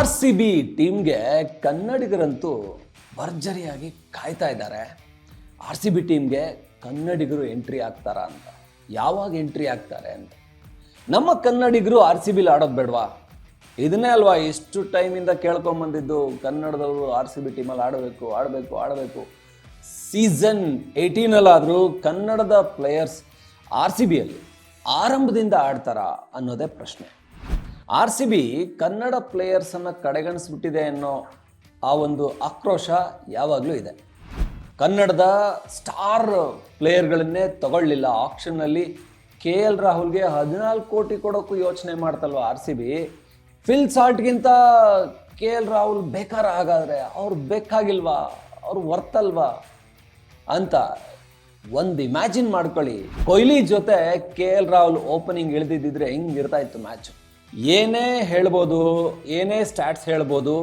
R C B ಟೀಮ್ಗೆ ಕನ್ನಡಿಗರಂತೂ ಭರ್ಜರಿಯಾಗಿ ಕಾಯ್ತಾ ಇದ್ದಾರೆ. ಆರ್ ಸಿ ಬಿ ಟೀಮ್ಗೆ ಕನ್ನಡಿಗರು ಎಂಟ್ರಿ ಆಗ್ತಾರಾ ಅಂತ, ಯಾವಾಗ ಎಂಟ್ರಿ ಆಗ್ತಾರೆ ಅಂತ. ನಮ್ಮ ಕನ್ನಡಿಗರು ಆರ್ ಸಿ ಬಿಲಿ ಆಡೋದು ಬೇಡವಾ? ಇದನ್ನೇ ಅಲ್ವಾ ಎಷ್ಟು ಟೈಮಿಂದ ಕೇಳ್ಕೊಂಬಂದಿದ್ದು, ಕನ್ನಡದವರು ಆರ್ ಸಿ ಬಿ ಟೀಮಲ್ಲಿ ಆಡಬೇಕು. ಸೀಸನ್ 18 ಕನ್ನಡದ ಪ್ಲೇಯರ್ಸ್ ಆರ್ ಸಿ ಬಿಯಲ್ಲಿ ಆರಂಭದಿಂದ ಆಡ್ತಾರಾ ಅನ್ನೋದೇ ಪ್ರಶ್ನೆ. ಆರ್ ಸಿ ಬಿ ಕನ್ನಡ ಪ್ಲೇಯರ್ಸನ್ನು ಕಡೆಗಣಿಸ್ಬಿಟ್ಟಿದೆ ಅನ್ನೋ ಆ ಒಂದು ಆಕ್ರೋಶ ಯಾವಾಗಲೂ ಇದೆ. ಕನ್ನಡದ ಸ್ಟಾರ್ ಪ್ಲೇಯರ್ಗಳನ್ನೇ ತಗೊಳ್ಳಿಲ್ಲ ಆಕ್ಷನ್ನಲ್ಲಿ. ಕೆ ಎಲ್ ರಾಹುಲ್ಗೆ 14 ಕೋಟಿ ಕೊಡೋಕ್ಕೂ ಯೋಚನೆ ಮಾಡ್ತಲ್ವ ಆರ್ ಸಿ ಬಿ. ಫಿಲ್ ಸಾಲ್ಟ್ಗಿಂತ ಕೆ ಎಲ್ ರಾಹುಲ್ ಬೇಕಾರೆ, ಹಾಗಾದರೆ ಅವ್ರು ಬೇಕಾಗಿಲ್ವಾ, ಅವ್ರು ವರ್ತಲ್ವಾ ಅಂತ ಒಂದು ಇಮ್ಯಾಜಿನ್ ಮಾಡ್ಕೊಳ್ಳಿ. ಕೊಹ್ಲಿ ಜೊತೆ ಕೆ ಎಲ್ ರಾಹುಲ್ ಓಪನಿಂಗ್ ಇಳಿದಿದ್ದಿದ್ರೆ ಹೆಂಗಿರ್ತಾ ಇತ್ತು ಮ್ಯಾಚ್. ಏನೇ ಹೇಳ್ಬೋದು, ಏನೇ ಸ್ಟ್ಯಾಟ್ಸ್ ಹೇಳ್ಬೋದು,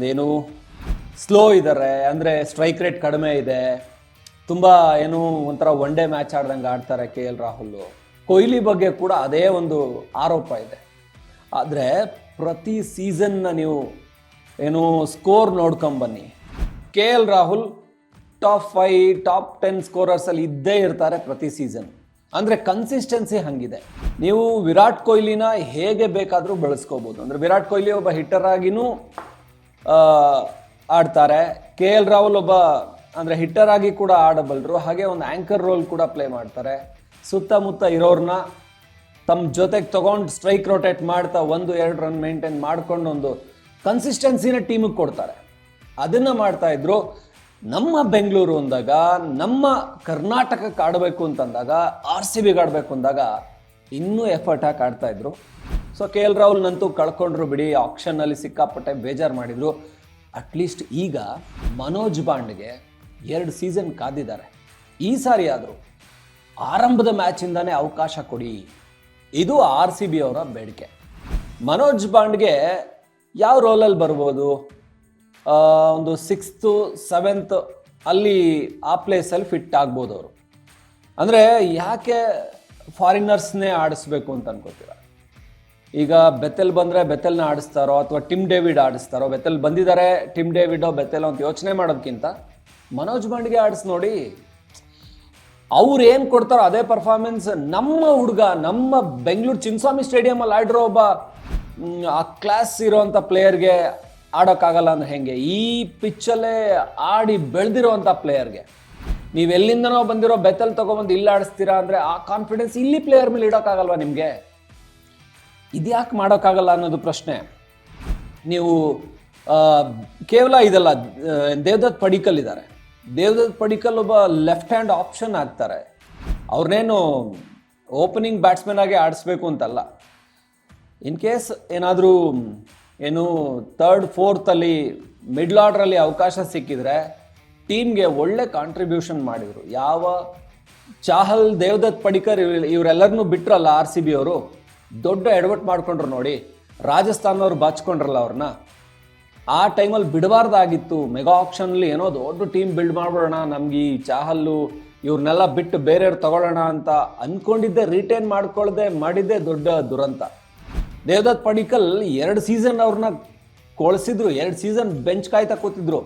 ಏನು ಸ್ಲೋ ಇದ್ದಾರೆ, ಅಂದರೆ ಸ್ಟ್ರೈಕ್ ರೇಟ್ ಕಡಿಮೆ ಇದೆ, ತುಂಬ ಏನು ಒಂಥರ ಒನ್ ಡೇ ಮ್ಯಾಚ್ ಆಡ್ದಂಗೆ ಆಡ್ತಾರೆ ಕೆ ಎಲ್ ರಾಹುಲ್. ಕೊಹ್ಲಿ ಬಗ್ಗೆ ಕೂಡ ಅದೇ ಒಂದು ಆರೋಪ ಇದೆ. ಆದರೆ ಪ್ರತಿ ಸೀಸನ್ನ ನೀವು ಏನು ಸ್ಕೋರ್ ನೋಡ್ಕೊಂಬನ್ನಿ, K L Rahul top 5 top 10 ಸ್ಕೋರರ್ಸಲ್ಲಿ ಇದ್ದೇ ಇರ್ತಾರೆ ಪ್ರತಿ ಸೀಸನ್. ಅಂದರೆ ಕನ್ಸಿಸ್ಟೆನ್ಸಿ ಹಂಗಿದೆ. ನೀವು ವಿರಾಟ್ ಕೊಹ್ಲಿನ ಹೇಗೆ ಬೇಕಾದರೂ ಬಳಸ್ಕೋಬೋದು. ಅಂದರೆ ವಿರಾಟ್ ಕೊಹ್ಲಿ ಒಬ್ಬ ಹಿಟ್ಟರ್ ಆಗಿನೂ ಆಡ್ತಾರೆ, ಕೆ ಎಲ್ ರಾಹುಲ್ ಒಬ್ಬ ಅಂದರೆ ಹಿಟ್ಟರ್ ಆಗಿ ಕೂಡ ಆಡಬಲ್ಲರು, ಹಾಗೆ ಒಂದು ಆ್ಯಂಕರ್ ರೋಲ್ ಕೂಡ ಪ್ಲೇ ಮಾಡ್ತಾರೆ. ಸುತ್ತಮುತ್ತ ಇರೋರನ್ನ ತಮ್ಮ ಜೊತೆಗೆ ತೊಗೊಂಡು ಸ್ಟ್ರೈಕ್ ರೊಟೇಟ್ ಮಾಡ್ತಾ 1-2 ರನ್ ಮೇಂಟೈನ್ ಮಾಡ್ಕೊಂಡು ಒಂದು ಕನ್ಸಿಸ್ಟೆನ್ಸಿನ ಟೀಮಿಗೆ ಕೊಡ್ತಾರೆ. ಅದನ್ನು ಮಾಡ್ತಾಯಿದ್ರು. ನಮ್ಮ ಬೆಂಗಳೂರು ಅಂದಾಗ, ನಮ್ಮ ಕರ್ನಾಟಕಕ್ಕೆ ಆಡಬೇಕು ಅಂತಂದಾಗ, ಆರ್ ಸಿ ಬಿಗೆ ಆಡಬೇಕು ಅಂದಾಗ ಇನ್ನೂ ಎಫರ್ಟ್ ಹಾಕಿ ಆಡ್ತಾಯಿದ್ರು. ಸೊ ಕೆ ಎಲ್ ರಾಹುಲ್ನಂತೂ ಕಳ್ಕೊಂಡ್ರು ಬಿಡಿ, ಆಕ್ಷನ್ನಲ್ಲಿ ಸಿಕ್ಕಾಪಟ್ಟೆ ಬೇಜಾರು ಮಾಡಿದರು. ಅಟ್ಲೀಸ್ಟ್ ಈಗ ಮನೋಜ್ ಬಾಂಡ್ಗೆ 2 ಸೀಸನ್ ಕಾದಿದ್ದಾರೆ. ಈ ಸಾರಿ ಆದರೂ ಆರಂಭದ ಮ್ಯಾಚಿಂದನೇ ಅವಕಾಶ ಕೊಡಿ, ಇದು ಆರ್ ಸಿ ಬಿ ಅವರ ಬೇಡಿಕೆ. ಮನೋಜ್ ಬಾಂಡ್ಗೆ ಯಾವ ರೋಲಲ್ಲಿ ಬರ್ಬೋದು? ಒಂದು 6th 7th ಅಲ್ಲಿ ಆ ಪ್ಲೇಸಲ್ಲಿ ಫಿಟ್ ಆಗ್ಬೋದು ಅವರು. ಅಂದರೆ ಯಾಕೆ ಫಾರಿನರ್ಸ್ನೇ ಆಡಿಸ್ಬೇಕು ಅಂತ ಅನ್ಕೋತೀರ? ಈಗ ಬೆತೆಲ್ ಬಂದರೆ ಬೆತೆಲ್ನ ಆಡಿಸ್ತಾರೋ ಅಥವಾ ಟಿಮ್ ಡೇವಿಡ್ ಆಡಿಸ್ತಾರೋ? ಬೆತೆಲ್ ಬಂದಿದ್ದಾರೆ, ಟಿಮ್ ಡೇವಿಡೋ ಬೆತೆಲ್ ಅಂತ ಯೋಚನೆ ಮಾಡೋದಕ್ಕಿಂತ ಮನೋಜ್ ಬಾಂಡ್ಗೆ ಆಡಿಸ್ ನೋಡಿ. ಅವ್ರು ಏನು ಕೊಡ್ತಾರೋ ಅದೇ ಪರ್ಫಾರ್ಮೆನ್ಸ್ ನಮ್ಮ ಹುಡುಗ, ನಮ್ಮ ಬೆಂಗಳೂರು ಚಿನ್ನಸ್ವಾಮಿ ಸ್ಟೇಡಿಯಮಲ್ಲಿ ಆಡಿರೋ ಒಬ್ಬ ಆ ಕ್ಲಾಸ್ ಇರೋವಂಥ ಪ್ಲೇಯರ್ಗೆ ಆಡೋಕ್ಕಾಗಲ್ಲ ಅಂದರೆ ಹೆಂಗೆ? ಈ ಪಿಚ್ಚಲ್ಲೇ ಆಡಿ ಬೆಳೆದಿರೋವಂಥ ಪ್ಲೇಯರ್ಗೆ ನೀವು ಎಲ್ಲಿಂದನೋ ಬಂದಿರೋ ಬೆತೆಲ್ ತೊಗೊಬಂದು ಇಲ್ಲಿ ಆಡಿಸ್ತೀರಾ ಅಂದರೆ ಆ ಕಾನ್ಫಿಡೆನ್ಸ್ ಇಲ್ಲಿ ಪ್ಲೇಯರ್ ಮೇಲೆ ಇಡೋಕ್ಕಾಗಲ್ವಾ ನಿಮಗೆ? ಇದ್ಯಾಕೆ ಮಾಡೋಕ್ಕಾಗಲ್ಲ ಅನ್ನೋದು ಪ್ರಶ್ನೆ. ನೀವು ಕೇವಲ ಇದಲ್ಲ, ದೇವದತ್ ಪಡಿಕ್ಕಲ್ ಇದ್ದಾರೆ. ದೇವದತ್ ಪಡಿಕ್ಕಲ್ ಒಬ್ಬ ಲೆಫ್ಟ್ ಹ್ಯಾಂಡ್ ಆಪ್ಷನ್ ಆಗ್ತಾರೆ. ಅವ್ರನ್ನೇನು ಓಪನಿಂಗ್ ಬ್ಯಾಟ್ಸ್ಮನ್ ಆಗಿ ಆಡಿಸ್ಬೇಕು ಅಂತಲ್ಲ. ಇನ್ ಕೇಸ್ ಏನಾದರೂ ಏನು 3rd 4th ಅಲ್ಲಿ ಮಿಡ್ಲ್ ಆರ್ಡ್ರಲ್ಲಿ ಅವಕಾಶ ಸಿಕ್ಕಿದ್ರೆ ಟೀಮ್ಗೆ ಒಳ್ಳೆ ಕಾಂಟ್ರಿಬ್ಯೂಷನ್ ಮಾಡಿದರು. ಯಾವ ಚಾಹಲ್, ದೇವದತ್ ಪಡಿಕ್ಕರ್ ಇವರೆಲ್ಲರನ್ನೂ ಬಿಟ್ರಲ್ಲ ಆರ್ ಸಿ ಬಿ ಅವರು, ದೊಡ್ಡ ಎಡವಟ್ ಮಾಡ್ಕೊಂಡ್ರು ನೋಡಿ. ರಾಜಸ್ಥಾನವ್ರು ಬಾಚ್ಕೊಂಡ್ರಲ್ಲ ಅವ್ರನ್ನ. ಆ ಟೈಮಲ್ಲಿ ಬಿಡಬಾರ್ದಾಗಿತ್ತು. ಮೆಗಾ ಆಕ್ಷನ್ಲಿ ಏನೋ ದೊಡ್ಡ ಟೀಮ್ ಬಿಲ್ಡ್ ಮಾಡ್ಬಿಡೋಣ, ನಮ್ಗೆ ಈ ಚಾಹಲ್ಲು ಇವ್ರನ್ನೆಲ್ಲ ಬಿಟ್ಟು ಬೇರೆಯವ್ರು ತಗೊಳ್ಳೋಣ ಅಂತ ಅಂದ್ಕೊಂಡಿದ್ದೆ, ರಿಟೈನ್ ಮಾಡ್ಕೊಳ್ಳದೆ ಮಾಡಿದ್ದೆ ದೊಡ್ಡ ದುರಂತ. ದೇವದತ್ ಪಡಿಕ್ಕಲ್ 2 ಸೀಸನ್ ಅವ್ರನ್ನ ಕೊಳಿಸಿದ್ರು, 2 ಸೀಸನ್ ಬೆಂಚ್ ಕಾಯ್ತಾ ಕೂತಿದ್ರು.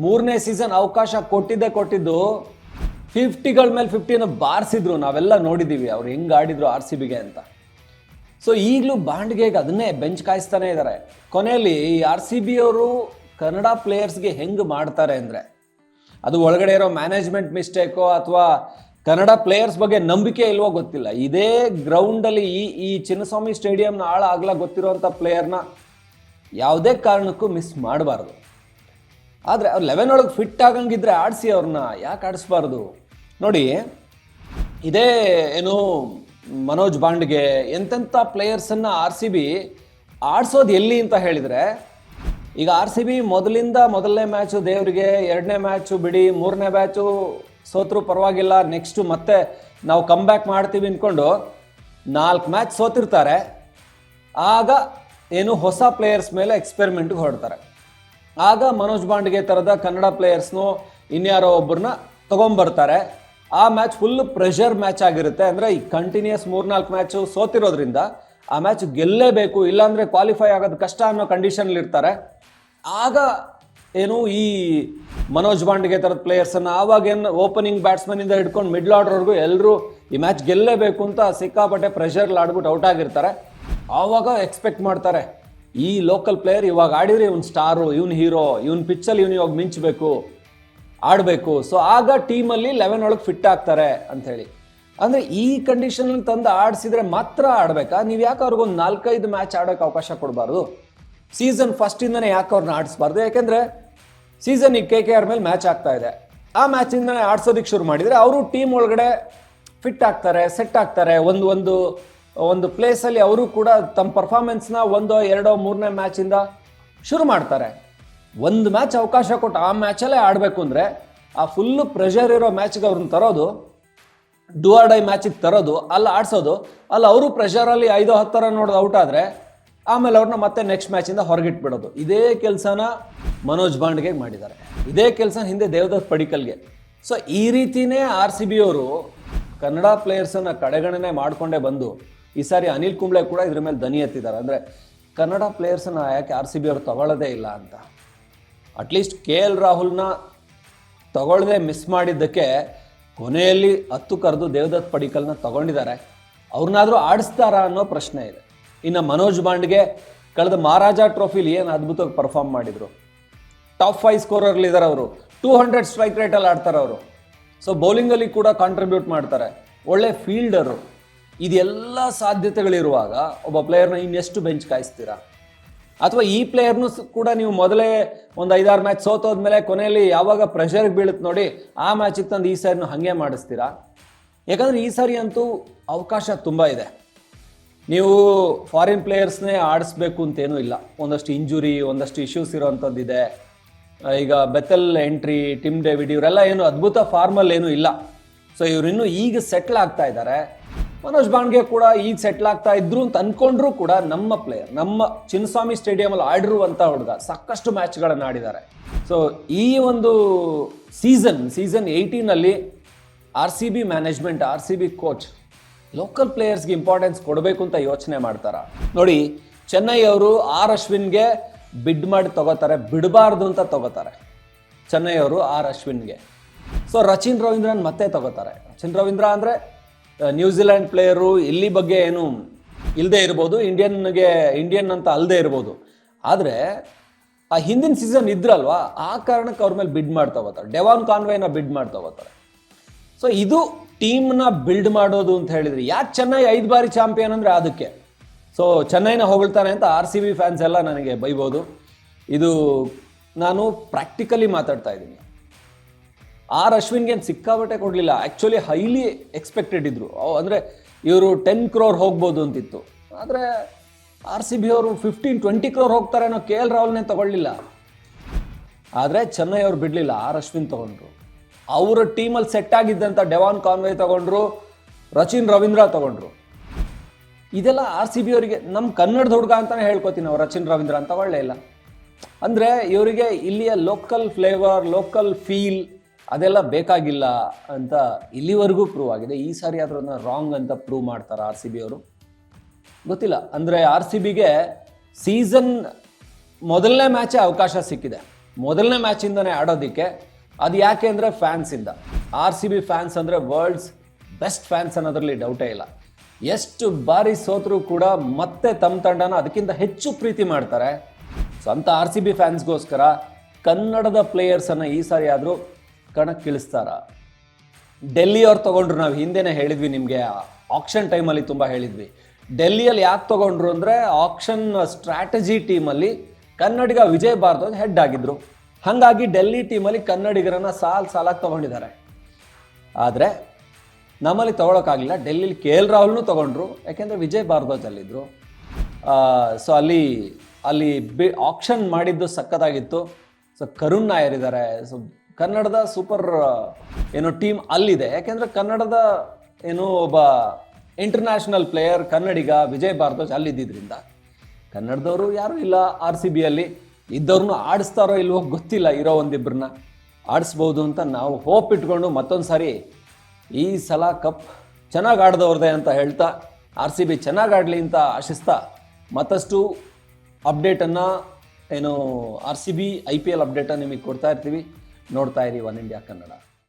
3ನೇ ಸೀಸನ್ ಅವಕಾಶ ಕೊಟ್ಟಿದ್ದು 50ಗಳ ಮೇಲೆ 50ನ ಬಾರಿಸಿದ್ರು. ನಾವೆಲ್ಲ ನೋಡಿದ್ದೀವಿ ಅವ್ರು ಹೆಂಗೆ ಆಡಿದ್ರು ಆರ್ ಸಿ ಬಿಗೆ ಅಂತ. ಸೊ ಈಗಲೂ ಬಾಂಡ್ಗೆ ಅದನ್ನೇ ಬೆಂಚ್ ಕಾಯಿಸ್ತಾನೆ ಇದ್ದಾರೆ. ಕೊನೆಯಲ್ಲಿ ಈ ಆರ್ ಸಿ ಬಿ ಅವರು ಕನ್ನಡ ಪ್ಲೇಯರ್ಸ್ಗೆ ಹೆಂಗೆ ಮಾಡ್ತಾರೆ ಅಂದರೆ, ಅದು ಒಳಗಡೆ ಇರೋ ಮ್ಯಾನೇಜ್ಮೆಂಟ್ ಮಿಸ್ಟೇಕೋ ಅಥವಾ ಕನ್ನಡ ಪ್ಲೇಯರ್ಸ್ ಬಗ್ಗೆ ನಂಬಿಕೆ ಇಲ್ವೋ ಗೊತ್ತಿಲ್ಲ. ಇದೇ ಗ್ರೌಂಡಲ್ಲಿ ಈ ಚಿನ್ನಸ್ವಾಮಿ ಸ್ಟೇಡಿಯಂನ ಆಗಲ ಗೊತ್ತಿರೋವಂಥ ಪ್ಲೇಯರ್ನ ಯಾವುದೇ ಕಾರಣಕ್ಕೂ ಮಿಸ್ ಮಾಡಬಾರ್ದು. ಆದರೆ ಅವ್ರು 11 ಒಳಗೆ ಫಿಟ್ ಆಗಂಗಿದ್ರೆ ಆಡಿಸಿ, ಅವ್ರನ್ನ ಯಾಕೆ ಆಡಿಸ್ಬಾರ್ದು? ನೋಡಿ, ಇದೇ ಏನು ಮನೋಜ್ ಬಾಂಡ್ಗೆ ಎಂತೆಂಥ ಪ್ಲೇಯರ್ಸನ್ನು ಆರ್ ಸಿ ಬಿ ಆಡಿಸೋದು ಎಲ್ಲಿ ಅಂತ ಹೇಳಿದರೆ, ಈಗ ಆರ್ ಸಿ ಬಿ ಮೊದಲನೇ ಮ್ಯಾಚು ದೇವರಿಗೆ, 2ನೇ ಮ್ಯಾಚು ಬಿಡಿ, 3ನೇ ಮ್ಯಾಚು ಸೋತರೂ ಪರವಾಗಿಲ್ಲ, ನೆಕ್ಸ್ಟು ಮತ್ತೆ ನಾವು ಕಮ್ ಬ್ಯಾಕ್ ಮಾಡ್ತೀವಿ ಅಂದ್ಕೊಂಡು 4 ಮ್ಯಾಚ್ ಸೋತಿರ್ತಾರೆ. ಆಗ ಏನು ಹೊಸ ಪ್ಲೇಯರ್ಸ್ ಮೇಲೆ ಎಕ್ಸ್ಪೆರಿಮೆಂಟ್ಗೆ ಹೊರಡ್ತಾರೆ. ಆಗ ಮನೋಜ್ ಬಾಂಡ್ಗೆ ಥರದ ಕನ್ನಡ ಪ್ಲೇಯರ್ಸ್ನು ಇನ್ಯಾರೋ ಒಬ್ಬರನ್ನ ತೊಗೊಂಬರ್ತಾರೆ. ಆ ಮ್ಯಾಚ್ ಫುಲ್ ಪ್ರೆಷರ್ ಮ್ಯಾಚ್ ಆಗಿರುತ್ತೆ. ಅಂದರೆ ಈ ಕಂಟಿನ್ಯೂಸ್ 3-4 ಮ್ಯಾಚು ಸೋತಿರೋದ್ರಿಂದ ಆ ಮ್ಯಾಚ್ ಗೆಲ್ಲೇಬೇಕು, ಇಲ್ಲಾಂದರೆ ಕ್ವಾಲಿಫೈ ಆಗೋದು ಕಷ್ಟ ಅನ್ನೋ ಕಂಡೀಷನ್ಲಿ ಇರ್ತಾರೆ. ಆಗ ಏನು ಈ ಮನೋಜ್ ಬಾಂಡ್ಗೆ ಥರದ ಪ್ಲೇಯರ್ಸನ್ನು ಆವಾಗ ಏನು ಓಪನಿಂಗ್ ಬ್ಯಾಟ್ಸ್ಮನಿಂದ ಹಿಡ್ಕೊಂಡು ಮಿಡ್ಲ್ ಆರ್ಡರ್ವರೆಗೂ ಎಲ್ಲರೂ ಈ ಮ್ಯಾಚ್ ಗೆಲ್ಲೇಬೇಕು ಅಂತ ಸಿಕ್ಕಾಪಟ್ಟೆ ಪ್ರೆಷರ್ಲಿ ಆಡ್ಬಿಟ್ಟು ಔಟ್ ಆಗಿರ್ತಾರೆ. ಆವಾಗ ಎಕ್ಸ್ಪೆಕ್ಟ್ ಮಾಡ್ತಾರೆ ಈ ಲೋಕಲ್ ಪ್ಲೇಯರ್ ಇವಾಗ ಆಡಿದ್ರೆ ಇವ್ನು ಸ್ಟಾರು, ಇವ್ನು ಹೀರೋ, ಇವ್ನ ಪಿಚ್ಚಲ್ಲಿ ಇವ್ನು ಇವಾಗ ಮಿಂಚಬೇಕು, ಆಡಬೇಕು. ಸೊ ಆಗ ಟೀಮಲ್ಲಿ 11 ಒಳಗೆ ಫಿಟ್ ಆಗ್ತಾರೆ ಅಂಥೇಳಿ. ಅಂದರೆ ಈ ಕಂಡೀಷನಲ್ಲಿ ತಂದು ಆಡಿಸಿದ್ರೆ ಮಾತ್ರ ಆಡಬೇಕಾ? ನೀವು ಯಾಕೆ ಅವ್ರಿಗೊಂದು 4-5 ಮ್ಯಾಚ್ ಆಡೋಕ್ಕೆ ಅವಕಾಶ ಕೊಡಬಾರ್ದು? ಸೀಸನ್ ಫಸ್ಟಿಂದನೇ ಯಾಕೆ ಅವ್ರನ್ನ ಆಡಿಸ್ಬಾರ್ದು? ಯಾಕೆಂದರೆ ಸೀಸನ್ ಈಗ KKR ಮೇಲೆ ಮ್ಯಾಚ್ ಆಗ್ತಾ ಇದೆ, ಆ ಮ್ಯಾಚಿಂದನೇ ಆಡ್ಸೋದಕ್ಕೆ ಶುರು ಮಾಡಿದರೆ ಅವರು ಟೀಮ್ ಒಳಗಡೆ ಫಿಟ್ ಆಗ್ತಾರೆ, ಸೆಟ್ ಆಗ್ತಾರೆ. ಒಂದು ಪ್ಲೇಸಲ್ಲಿ ಅವರು ಕೂಡ ತಮ್ಮ ಪರ್ಫಾರ್ಮೆನ್ಸ್ನ 1, 2, 3ನೇ ಮ್ಯಾಚಿಂದ ಶುರು ಮಾಡ್ತಾರೆ. ಒಂದು ಮ್ಯಾಚ್ ಅವಕಾಶ ಕೊಟ್ಟು ಆ ಮ್ಯಾಚಲ್ಲೇ ಆಡಬೇಕು ಅಂದರೆ ಆ ಫುಲ್ಲು ಪ್ರೆಷರ್ ಇರೋ ಮ್ಯಾಚ್ಗೆ ಅವ್ರನ್ನ ತರೋದು, ಡೂ ಆರ್ ಡೈ ಮ್ಯಾಚಿಗೆ ತರೋದು, ಅಲ್ಲಿ ಆಡಿಸೋದು, ಅಲ್ಲಿ ಅವರು ಪ್ರೆಷರಲ್ಲಿ 5-10 ರನ್ ನೋಡೋದು ಔಟ್ ಆದರೆ ಆಮೇಲೆ ಅವ್ರನ್ನ ಮತ್ತೆ ನೆಕ್ಸ್ಟ್ ಮ್ಯಾಚಿಂದ ಹೊರಗಿಟ್ಬಿಡೋದು. ಇದೇ ಕೆಲಸನ ಮನೋಜ್ ಬಾಂಡ್ಗೆ ಮಾಡಿದ್ದಾರೆ, ಇದೇ ಕೆಲಸ ಹಿಂದೆ ದೇವದತ್ ಪಡಿಕಲ್ಗೆ. ಸೊ ಈ ರೀತಿಯೇ RCB ಅವರು ಕನ್ನಡ ಪ್ಲೇಯರ್ಸನ್ನು ಕಡೆಗಣನೆ ಮಾಡಿಕೊಂಡೇ ಬಂದು ಈ ಸಾರಿ ಅನಿಲ್ ಕುಂಬ್ಳೆ ಕೂಡ ಇದ್ರ ಮೇಲೆ ದನಿ ಎತ್ತಿದ್ದಾರೆ. ಅಂದರೆ ಕನ್ನಡ ಪ್ಲೇಯರ್ಸನ್ನು ಯಾಕೆ RCB ಅವರು ತಗೊಳ್ಳೋದೇ ಇಲ್ಲ ಅಂತ. ಅಟ್ಲೀಸ್ಟ್ KL ರಾಹುಲ್ನ ತಗೊಳ್ಳದೆ ಮಿಸ್ ಮಾಡಿದ್ದಕ್ಕೆ ಕೊನೆಯಲ್ಲಿ 10 ಕರೆದು ದೇವದತ್ ಪಡಿಕಲ್ನ ತಗೊಂಡಿದ್ದಾರೆ. ಅವ್ರನ್ನಾದರೂ ಆಡಿಸ್ತಾರಾ ಅನ್ನೋ ಪ್ರಶ್ನೆ ಇದೆ. ಇನ್ನು ಮನೋಜ್ ಬಾಂಡ್ಗೆ ಕಳೆದ ಮಹಾರಾಜ ಟ್ರೋಫಿಲಿ ಏನು ಅದ್ಭುತವಾಗಿ ಪರ್ಫಾರ್ಮ್ ಮಾಡಿದರು. ಟಾಪ್ 5 ಸ್ಕೋರರ್ಲಿದ್ದಾರೆ ಅವರು, 200 ಸ್ಟ್ರೈಕ್ ರೇಟಲ್ಲಿ ಆಡ್ತಾರೆ ಅವರು. ಸೊ ಬೌಲಿಂಗಲ್ಲಿ ಕೂಡ ಕಾಂಟ್ರಿಬ್ಯೂಟ್ ಮಾಡ್ತಾರೆ, ಒಳ್ಳೆ ಫೀಲ್ಡರು. ಇದೆಲ್ಲ ಸಾಧ್ಯತೆಗಳಿರುವಾಗ ಒಬ್ಬ ಪ್ಲೇಯರ್ನ ಇನ್ನೆಷ್ಟು ಬೆಂಚ್ ಕಾಯಿಸ್ತೀರಾ? ಅಥವಾ ಈ ಪ್ಲೇಯರ್ನು ಕೂಡ ನೀವು ಮೊದಲೇ ಒಂದು 5-6 ಮ್ಯಾಚ್ ಸೋತೋದ್ಮೇಲೆ ಕೊನೆಯಲ್ಲಿ ಯಾವಾಗ ಪ್ರೆಷರ್ಗೆ ಬೀಳುತ್ತೆ ನೋಡಿ, ಆ ಮ್ಯಾಚಿಗೆ ತಂದು ಈ ಸಾರಿನೂ ಹಾಗೆ ಮಾಡಿಸ್ತೀರಾ? ಯಾಕಂದರೆ ಈ ಸಾರಿ ಅಂತೂ ಅವಕಾಶ ತುಂಬ ಇದೆ. ನೀವು ಫಾರಿನ್ ಪ್ಲೇಯರ್ಸ್ನೇ ಆಡಿಸ್ಬೇಕು ಅಂತೇನೂ ಇಲ್ಲ. ಒಂದಷ್ಟು ಇಂಜುರಿ, ಒಂದಷ್ಟು ಇಶ್ಯೂಸ್ ಇರೋವಂಥದ್ದಿದೆ. ಈಗ ಬೆಥೆಲ್ ಎಂಟ್ರಿ, ಟಿಮ್ ಡೇವಿಡ್ ಇವರೆಲ್ಲ ಏನು ಅದ್ಭುತ ಫಾರ್ಮಲ್ಲಿ ಏನೂ ಇಲ್ಲ. ಸೊ ಇವರಿನ್ನೂ ಈಗ ಸೆಟ್ಲ್ ಆಗ್ತಾ ಇದ್ದಾರೆ. ಮನೋಜ್ ಬಾಂಡ್ಗೆ ಕೂಡ ಈಗ ಸೆಟ್ಲ್ ಆಗ್ತಾ ಇದ್ರು ಅಂತ ಅಂದ್ಕೊಂಡ್ರೂ ಕೂಡ ನಮ್ಮ ಪ್ಲೇಯರ್, ನಮ್ಮ ಚಿನ್ನಸ್ವಾಮಿ ಸ್ಟೇಡಿಯಮಲ್ಲಿ ಆಡಿರುವಂಥ ಹುಡುಗ ಸಾಕಷ್ಟು ಮ್ಯಾಚ್ಗಳನ್ನು ಆಡಿದ್ದಾರೆ. ಸೊ ಈ ಒಂದು ಸೀಸನ್ 18ನಲ್ಲಿ RCB management, RCB coach local ಪ್ಲೇಯರ್ಸ್ಗೆ ಇಂಪಾರ್ಟೆನ್ಸ್ ಕೊಡಬೇಕು ಅಂತ ಯೋಚನೆ ಮಾಡ್ತಾರ ನೋಡಿ. ಚೆನ್ನೈ ಅವರು ಅಶ್ವಿನ್ಗೆ ಬಿಡ್ ಮಾಡಿ ತಗೋತಾರೆ, ಬಿಡಬಾರ್ದು ಅಂತ ತಗೋತಾರೆ ಚೆನ್ನೈ ಅವರು ಅಶ್ವಿನ್ಗೆ. ಸೊ ರಚಿನ್ ರವೀಂದ್ರನ್ ಮತ್ತೆ ತಗೋತಾರೆ. ರಚಿನ್ ರವೀಂದ್ರ ಅಂದರೆ ನ್ಯೂಜಿಲೆಂಡ್ ಪ್ಲೇಯರು, ಇಲ್ಲಿ ಬಗ್ಗೆ ಏನು ಇಲ್ಲದೆ ಇರ್ಬೋದು, ಇಂಡಿಯನ್ ಅಂತ ಅಲ್ಲದೆ ಇರ್ಬೋದು. ಆದರೆ ಆ ಹಿಂದಿನ ಸೀಸನ್ ಇದ್ರಲ್ವಾ, ಆ ಕಾರಣಕ್ಕೆ ಅವ್ರ ಮೇಲೆ ಬಿಡ್ ಮಾಡಿ ತಗೋತಾರೆ. ಡೆವಾನ್ ಕಾನ್ವೇನ ಬಿಡ್ ಮಾಡಿ ತಗೋತಾರೆ. ಸೊ ಇದು ಟೀಮ್ನ ಬಿಲ್ಡ್ ಮಾಡೋದು ಅಂತ ಹೇಳಿದ್ರಿ. ಯಾಕೆ ಚೆನ್ನೈ 5 ಬಾರಿ ಚಾಂಪಿಯನ್ ಅಂದರೆ ಅದಕ್ಕೆ. ಸೊ ಚೆನ್ನೈನ ಹೊಗಳ್ತಾನೆ ಅಂತ RCB ಫ್ಯಾನ್ಸ್ ಎಲ್ಲ ನನಗೆ ಬೈಬೋದು. ಇದು ನಾನು ಪ್ರಾಕ್ಟಿಕಲಿ ಮಾತಾಡ್ತಾ ಇದ್ದೀನಿ. ಅಶ್ವಿನ್ಗೆ ಸಿಕ್ಕಾಬಟ್ಟೆ ಕೊಡಲಿಲ್ಲ. ಆ್ಯಕ್ಚುಲಿ ಹೈಲಿ ಎಕ್ಸ್ಪೆಕ್ಟೆಡ್ ಇದ್ರು. ಅಂದರೆ ಇವರು 10 crore ಹೋಗ್ಬೋದು ಅಂತಿತ್ತು. ಆದರೆ RCB ಅವರು 15-20 crore ಹೋಗ್ತಾರೆ ಅನ್ನೋ KL ರಾಹುಲ್ನೇ ತಗೊಳ್ಳಿಲ್ಲ. ಆದರೆ ಚೆನ್ನೈ ಅವ್ರು ಬಿಡಲಿಲ್ಲ, ಅಶ್ವಿನ್ ತೊಗೊಂಡ್ರು. ಅವರ ಟೀಮಲ್ಲಿ ಸೆಟ್ ಆಗಿದ್ದಂಥ ಡೆವಾನ್ ಕಾನ್ವೆ ತೊಗೊಂಡ್ರು, ರಚಿನ್ ರವೀಂದ್ರ ತೊಗೊಂಡ್ರು. ಇದೆಲ್ಲ RCB ಅವರಿಗೆ, ನಮ್ಮ ಕನ್ನಡದ ಹುಡುಗ ಅಂತಲೇ ಹೇಳ್ಕೊತೀನಿ ನಾವು ರಚಿನ್ ರವೀಂದ್ರ ಅಂತ ಒಳ್ಳೆ ಇಲ್ಲ. ಅಂದರೆ ಇವರಿಗೆ ಇಲ್ಲಿಯ ಲೋಕಲ್ ಫ್ಲೇವರ್, ಲೋಕಲ್ ಫೀಲ್ ಅದೆಲ್ಲ ಬೇಕಾಗಿಲ್ಲ ಅಂತ ಇಲ್ಲಿವರೆಗೂ ಪ್ರೂವ್ ಆಗಿದೆ. ಈ ಸಾರಿ ಆದ್ರೂ ರಾಂಗ್ ಅಂತ ಪ್ರೂವ್ ಮಾಡ್ತಾರೆ RCB ಅವರು, ಗೊತ್ತಿಲ್ಲ. ಅಂದರೆ RCBಗೆ ಸೀಸನ್ ಮೊದಲನೇ ಮ್ಯಾಚೇ ಅವಕಾಶ ಸಿಕ್ಕಿದೆ, ಮೊದಲನೇ ಮ್ಯಾಚಿಂದನೇ ಆಡೋದಕ್ಕೆ. ಅದು ಯಾಕೆ ಅಂದರೆ ಫ್ಯಾನ್ಸಿಂದ. RCB ಫ್ಯಾನ್ಸ್ ಅಂದರೆ ವರ್ಲ್ಡ್ಸ್ ಬೆಸ್ಟ್ ಫ್ಯಾನ್ಸ್ ಅನ್ನೋದ್ರಲ್ಲಿ ಡೌಟೇ ಇಲ್ಲ. ಎಷ್ಟು ಬಾರಿ ಸೋತರೂ ಕೂಡ ಮತ್ತೆ ತಮ್ಮ ತಂಡನ ಅದಕ್ಕಿಂತ ಹೆಚ್ಚು ಪ್ರೀತಿ ಮಾಡ್ತಾರೆ. ಸೊ ಅಂಥ RCB ಫ್ಯಾನ್ಸ್ಗೋಸ್ಕರ ಕನ್ನಡದ ಪ್ಲೇಯರ್ಸನ್ನು ಈ ಸಾರಿ ಆದರೂ ಕಣಕ್ಕಿಳಿಸ್ತಾರ. ಡೆಲ್ಲಿ ಅವ್ರು ತೊಗೊಂಡ್ರು, ನಾವು ಹಿಂದೆನೇ ಹೇಳಿದ್ವಿ ನಿಮಗೆ, ಆಕ್ಷನ್ ಟೈಮಲ್ಲಿ ತುಂಬ ಹೇಳಿದ್ವಿ. ಡೆಲ್ಲಿಯಲ್ಲಿ ಯಾಕೆ ತೊಗೊಂಡ್ರು ಅಂದರೆ ಆಕ್ಷನ್ ಸ್ಟ್ರಾಟಜಿ ಟೀಮಲ್ಲಿ ಕನ್ನಡಿಗ ವಿಜಯ್ ಭಾರದ್ವಾಜ್ ಹೆಡ್ ಆಗಿದ್ರು. ಹಾಗಾಗಿ ಡೆಲ್ಲಿ ಟೀಮಲ್ಲಿ ಕನ್ನಡಿಗರನ್ನು ಸಾಲಾಗಿ ತೊಗೊಂಡಿದ್ದಾರೆ. ಆದರೆ ನಮ್ಮಲ್ಲಿ ತೊಗೊಳಕ್ಕಾಗಲಿಲ್ಲ. ಡೆಲ್ಲಿಲಿ KL ರಾಹುಲ್ನೂ ತೊಗೊಂಡ್ರು, ಯಾಕೆಂದರೆ ವಿಜಯ್ ಭಾರದ್ವಾಜ್ ಅಲ್ಲಿದ್ದರು. ಸೊ ಅಲ್ಲಿ ಆಕ್ಷನ್ ಮಾಡಿದ್ದು ಸಖತ್ತಾಗಿತ್ತು. ಸೊ ಕರುಣ್ ನಾಯರ್ ಇದ್ದಾರೆ. ಸೊ ಕನ್ನಡದ ಸೂಪರ್ ಟೀಮ್ ಅಲ್ಲಿದೆ. ಯಾಕೆಂದರೆ ಕನ್ನಡದ ಒಬ್ಬ ಇಂಟರ್ನ್ಯಾಷನಲ್ ಪ್ಲೇಯರ್ ಕನ್ನಡಿಗ ವಿಜಯ್ ಭಾರದ್ವಾಜ್ ಅಲ್ಲಿದ್ದರಿಂದ. ಕನ್ನಡದವರು ಯಾರೂ ಇಲ್ಲ RCBಯಲ್ಲಿ. ಇದ್ದವ್ರನ್ನೂ ಆಡಿಸ್ತಾರೋ ಇಲ್ವೋ ಗೊತ್ತಿಲ್ಲ. ಇರೋ ಒಂದಿಬ್ಬರನ್ನ ಆಡಿಸ್ಬೋದು ಅಂತ ನಾವು ಹೋಪ್ ಇಟ್ಕೊಂಡು ಮತ್ತೊಂದು ಸಾರಿ ಈ ಸಲ ಕಪ್ ಚೆನ್ನಾಗಿ ಆಡ್ದವ್ರದೆ ಅಂತ ಹೇಳ್ತಾ RCB ಚೆನ್ನಾಗಿ ಆಡಲಿ ಅಂತ ಆಶಿಸ್ತಾ ಮತ್ತಷ್ಟು ಅಪ್ಡೇಟನ್ನು ಏನು RCB IPL ಅಪ್ಡೇಟನ್ನು ನಿಮಗೆ ಕೊಡ್ತಾ ಇರ್ತೀವಿ. ನೋಡ್ತಾ ಇರಿ ಒನ್ ಇಂಡಿಯಾ ಕನ್ನಡ.